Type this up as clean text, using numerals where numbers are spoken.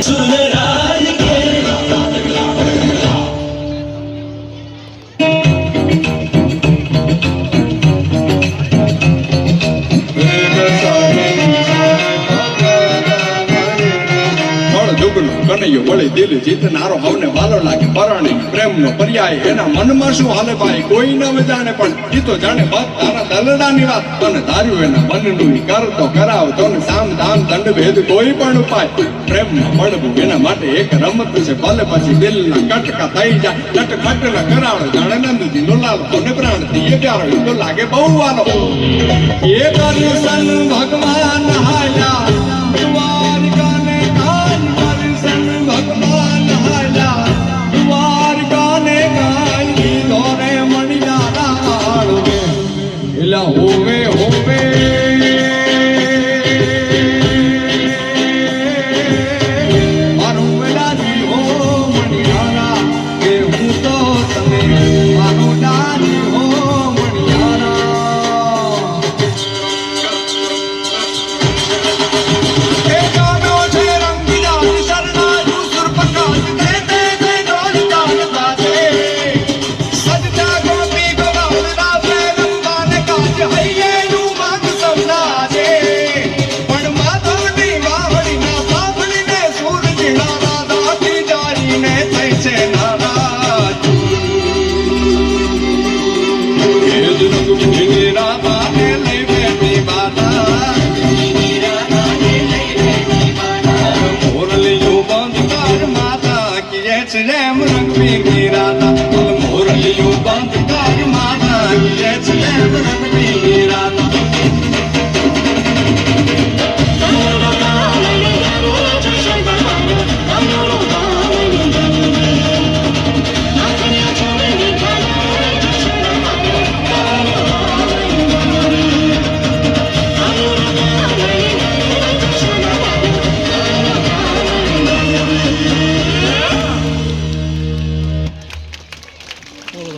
सुनराज के કનૈયો વળી દિલ જીતનારો હવને વાલો લાગે પરણે પ્રેમનો પર્યાય એના મનમાં શું હાલે ભાઈ કોઈ ન જાણે પણ ઈ તો જાણે બસ તારા દલડાની વાત અને ધાર્યું એના મનનું કરતો કરાવતો ને સામ દામ દંડ ભેદ કોઈ પણ ઉપાય પ્રેમમાં પડવું એના માટે એક રમત છે ભલે પછી દિલના કટકા થઈ જાય કટખટ ન કરાવડે જાણે નંદજી નો લાલો અને પ્રાણથી એ પ્યારો ઈ તો લાગે બહુ વાલો એ દર્શન ભગવાન હાયા